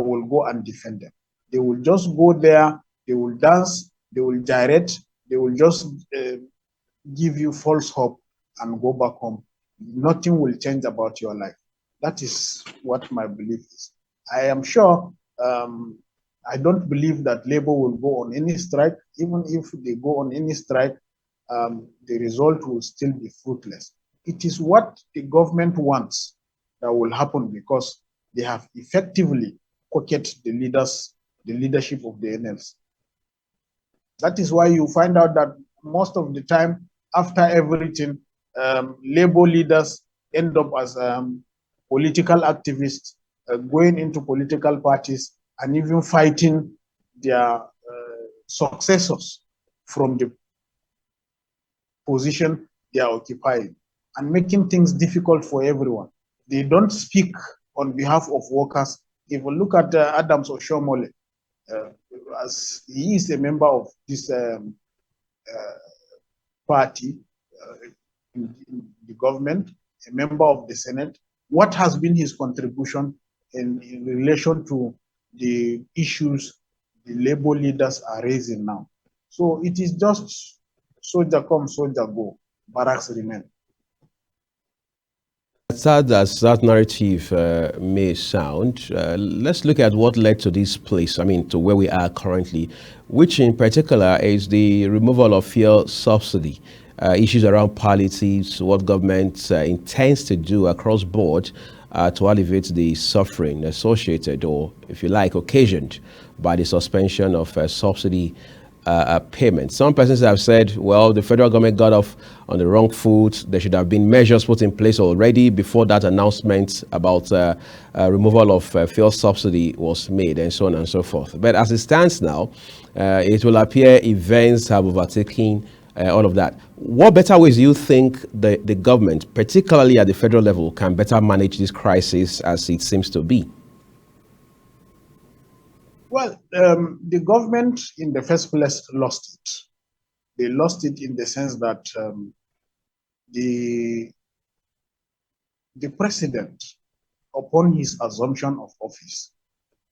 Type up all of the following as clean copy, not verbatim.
will go and defend them. They will just go there, they will dance, they will gyrate, they will just give you false hope and go back home. Nothing will change about your life. That is what my belief is. I am sure, I don't believe that Labour will go on any strike. Even if they go on any strike, the result will still be fruitless. It is what the government wants that will happen, because they have effectively pocketed the leadership of the NLC. That is why you find out that most of the time, after everything, Labour leaders end up as political activists, going into political parties, and even fighting their successors from the position they are occupying, and making things difficult for everyone. They don't speak on behalf of workers. If you look at Adams Oshomole, as he is a member of this party in the government, a member of the Senate, what has been his contribution in relation to the issues the Labour leaders are raising now? So it is just soldier come, soldier go, barracks remain. Sad as that narrative may sound, let's look at what led to this place, to where we are currently, which in particular is the removal of fuel subsidy, issues around palliatives, what government intends to do across board to alleviate the suffering associated, or if you like, occasioned by the suspension of subsidy payments. Some persons have said, well, the federal government got off on the wrong foot. There should have been measures put in place already before that announcement about removal of fuel subsidy was made, and so on and so forth. But as it stands now, it will appear events have overtaken all of that. What better ways do you think the government, particularly at the federal level, can better manage this crisis as it seems to be? Well, the government in the first place lost it. They lost it in the sense that the president, upon his assumption of office,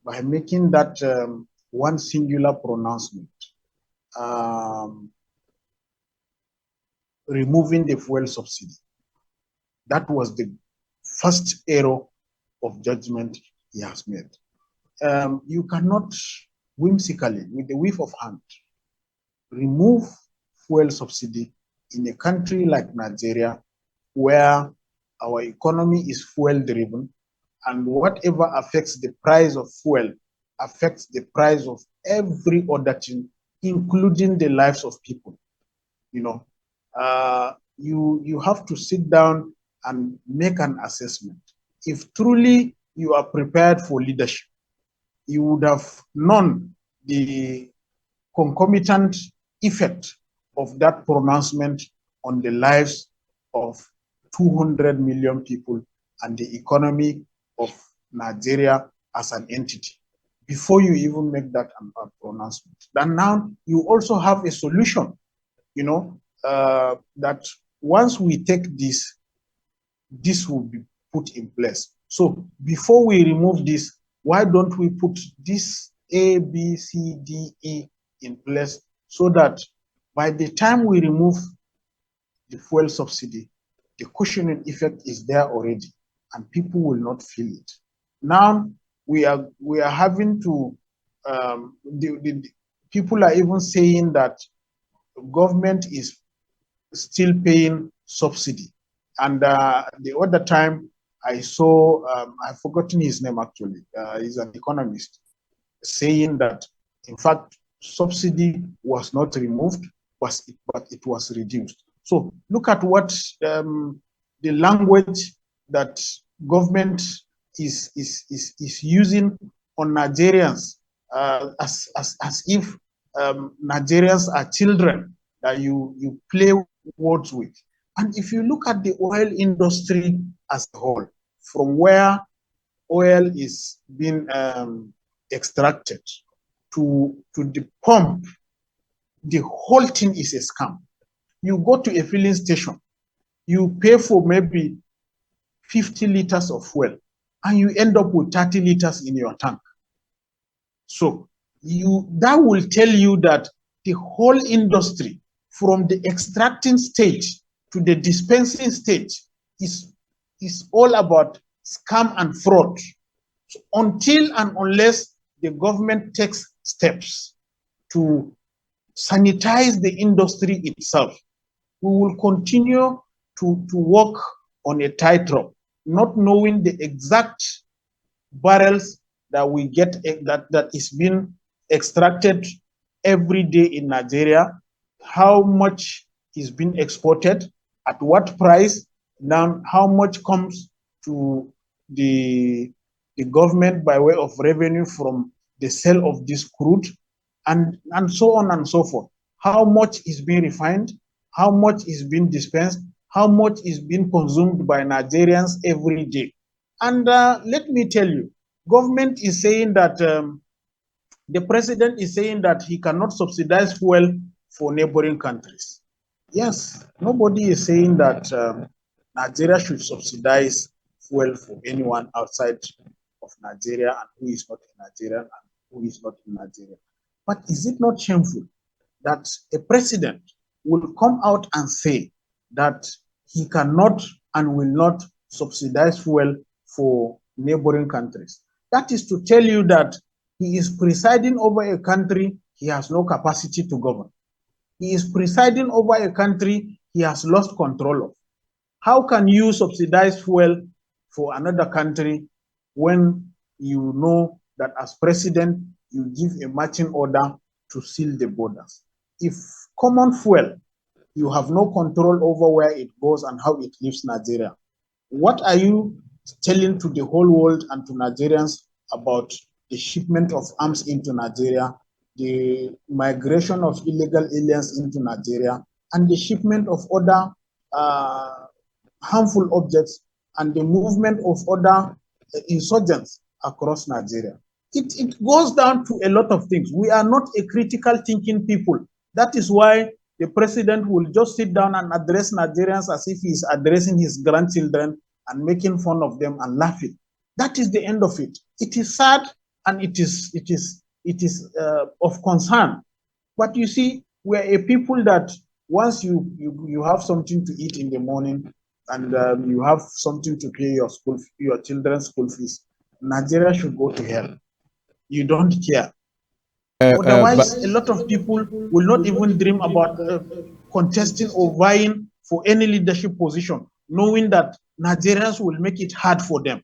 by making that one singular pronouncement, removing the fuel subsidy, that was the first error of judgment he has made. You cannot whimsically, with the whiff of hand, remove fuel subsidy in a country like Nigeria, where our economy is fuel driven, and whatever affects the price of fuel affects the price of every other thing, including the lives of people. You have to sit down and make an assessment. If truly you are prepared for leadership, you would have known the concomitant effect of that pronouncement on the lives of 200 million people and the economy of Nigeria as an entity before you even make that pronouncement. Then now you also have a solution, that once we take this will be put in place. So before we remove this, why don't we put this A, B, C, D, E in place, so that by the time we remove the fuel subsidy, the cushioning effect is there already, and people will not feel it. Now we are having to, the people are even saying that government is still paying subsidy. And the other time I saw, I've forgotten his name actually, he's an economist, saying that in fact subsidy was not removed, but it was reduced. So look at what the language that government is using on Nigerians, as if Nigerians are children that you play words with. And if you look at the oil industry as a whole, from where oil is being extracted to the pump, the whole thing is a scam. You go to a filling station, you pay for maybe 50 liters of fuel, and you end up with 30 liters in your tank. So that will tell you that the whole industry, from the extracting stage to the dispensing stage, is all about scam and fraud. So until and unless the government takes steps to sanitize the industry itself, we will continue to work on a tightrope, not knowing the exact barrels that we get, that is being extracted every day in Nigeria, how much is being exported, at what price, now how much comes to the government by way of revenue from the sale of this crude, and so on and so forth. How much is being refined, how much is being dispensed, how much is being consumed by Nigerians every day. And let me tell you, government is saying that the president is saying that he cannot subsidize fuel for neighboring countries. Yes, nobody is saying that Nigeria should subsidize fuel for anyone outside of Nigeria and who is not in Nigeria and who is not in Nigeria. But is it not shameful that a president will come out and say that he cannot and will not subsidize fuel for neighboring countries? That is to tell you that he is presiding over a country he has no capacity to govern. He is presiding over a country he has lost control of. How can you subsidize fuel for another country when you know that as president, you give a marching order to seal the borders? If common fuel, you have no control over where it goes and how it leaves Nigeria, what are you telling to the whole world and to Nigerians about the shipment of arms into Nigeria, the migration of illegal aliens into Nigeria, and the shipment of other harmful objects and the movement of other insurgents across Nigeria? It goes down to a lot of things. We are not a critical thinking people. That is why the president will just sit down and address Nigerians as if he is addressing his grandchildren and making fun of them and laughing. That is the end of it. It is sad and it is of concern. But you see, we are a people that once you have something to eat in the morning and you have something to pay your children's school fees, Nigeria should go to hell. You don't care. Otherwise, a lot of people will not even dream about contesting or vying for any leadership position, knowing that Nigerians will make it hard for them.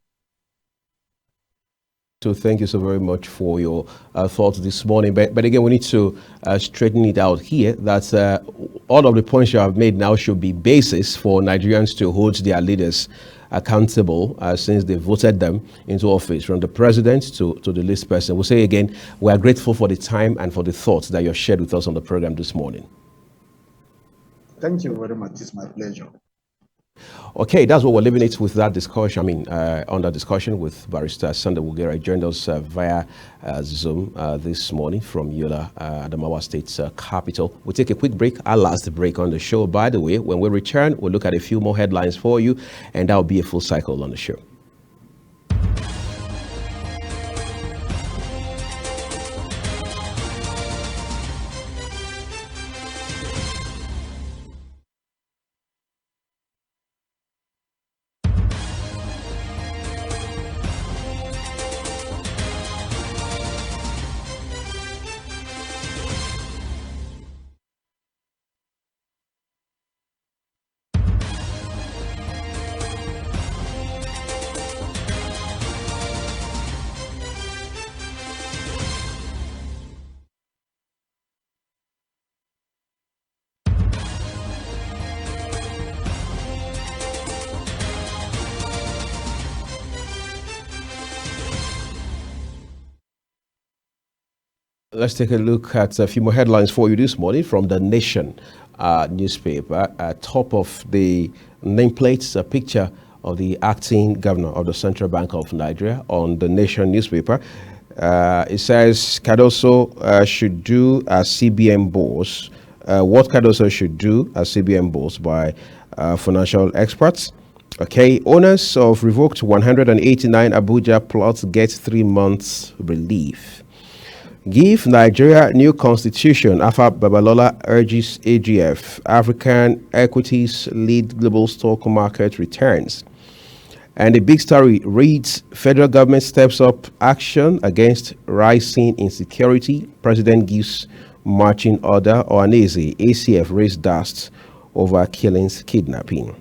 So thank you so very much for your thoughts this morning. But again, we need to straighten it out here that all of the points you have made now should be basis for Nigerians to hold their leaders accountable since they voted them into office, from the president to the least person. We'll say again, we are grateful for the time and for the thoughts that you have shared with us on the program this morning. Thank you very much. It's my pleasure. Okay, that's what we're leaving it with that discussion. On that discussion with Barrister Sunday Wugera. Joined us via Zoom this morning from Yola, Adamawa State's capital. We'll take a quick break, our last break on the show. By the way, when we return, we'll look at a few more headlines for you, and that'll be a full cycle on the show. Let's take a look at a few more headlines for you this morning from the Nation newspaper. Top of the nameplates, a picture of the acting governor of the Central Bank of Nigeria on the Nation newspaper. It says Cardoso should do as CBN boss. What Cardoso should do as CBN boss by financial experts. Okay, owners of revoked 189 Abuja plots get 3 months relief. Give Nigeria new constitution. Afa Babalola urges AGF. African equities lead global stock market returns. And the big story reads, federal government steps up action against rising insecurity. President gives marching order. Ohaneze, ACF raised dust over killings, kidnapping.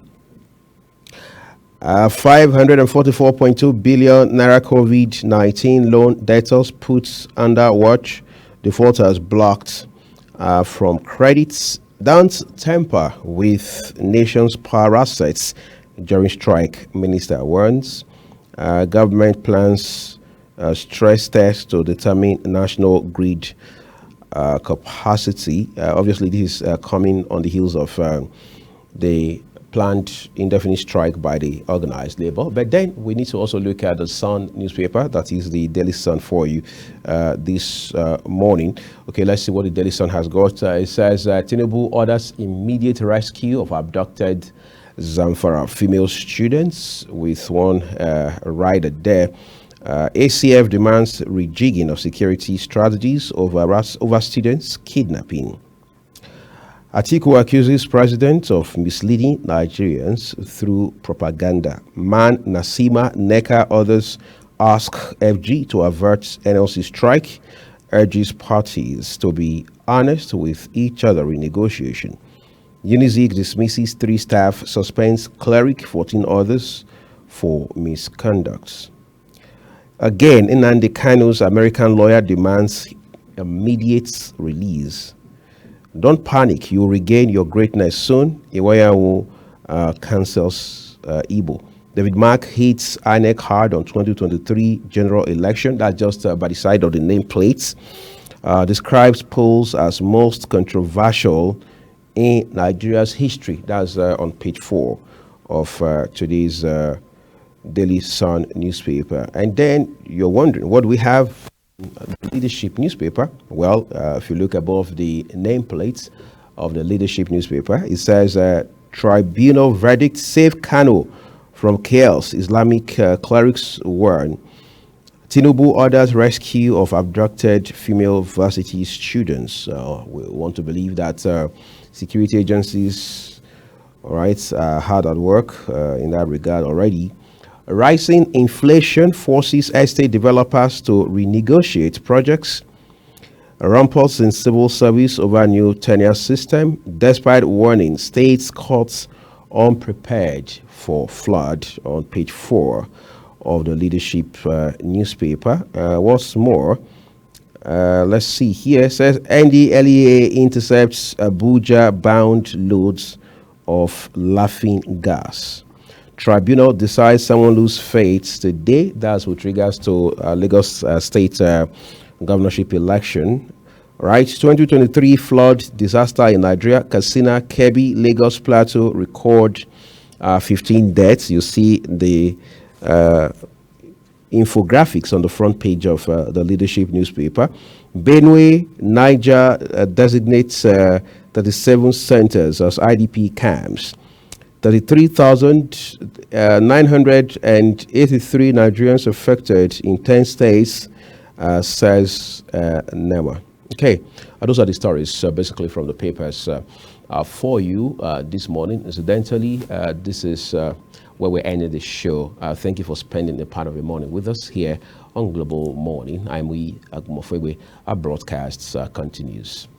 544.2 billion naira COVID-19 loan debtors puts under watch. Defaulters blocked from credits. Don't tamper with nation's power assets during strike, minister warns. Government plans stress test to determine national grid capacity. Obviously, this is coming on the heels of the planned indefinite strike by the organized labor. But then we need to also look at the Sun newspaper, that is the Daily Sun for you this morning. Okay, let's see what the Daily Sun has got. It says Tinubu orders immediate rescue of abducted Zamfara female students, with one rider there. ACF demands rejigging of security strategies over students kidnapping. Atiku accuses president of misleading Nigerians through propaganda. Man, Nasima, Neka, others ask FG to avert NLC strike, urges parties to be honest with each other in negotiation. Unizik dismisses 3 staff, suspends cleric, 14 others for misconduct. Again, Nnamdi Kanu's American lawyer demands immediate release. Don't panic, you'll regain your greatness soon. Iwayawu cancels Igbo. David Mark hits INEC hard on 2023 general election. That's just by the side of the nameplates. Describes polls as most controversial in Nigeria's history. That's on page 4 of today's Daily Sun newspaper. And then you're wondering, what do we have? Leadership newspaper. Well, if you look above the nameplates of the Leadership newspaper, it says tribunal verdict save Kano from chaos. Islamic clerics warn. Tinubu orders rescue of abducted female varsity students. We want to believe that security agencies, all right, are hard at work in that regard already. Rising inflation forces estate developers to renegotiate projects. Rumbles in civil service over new tenure system. Despite warning, states courts unprepared for flood, on page 4 of the Leadership newspaper. What's more, let's see here. It says NDLEA intercepts Abuja-bound loads of laughing gas. Tribunal decides someone lose faith today. That's with regards to Lagos State governorship election. Right, 2023 flood disaster in Nigeria. Katsina, Kebbi, Lagos Plateau record 15 deaths. You see the infographics on the front page of the Leadership newspaper. Benue, Niger designates 37 centers as IDP camps. 33,983 Nigerians affected in 10 states, says NEMA. Okay, those are the stories basically from the papers for you this morning. Incidentally, this is where we're ending the show. Thank you for spending a part of your morning with us here on Global Morning. I'm Agumofegwe. Our broadcast continues.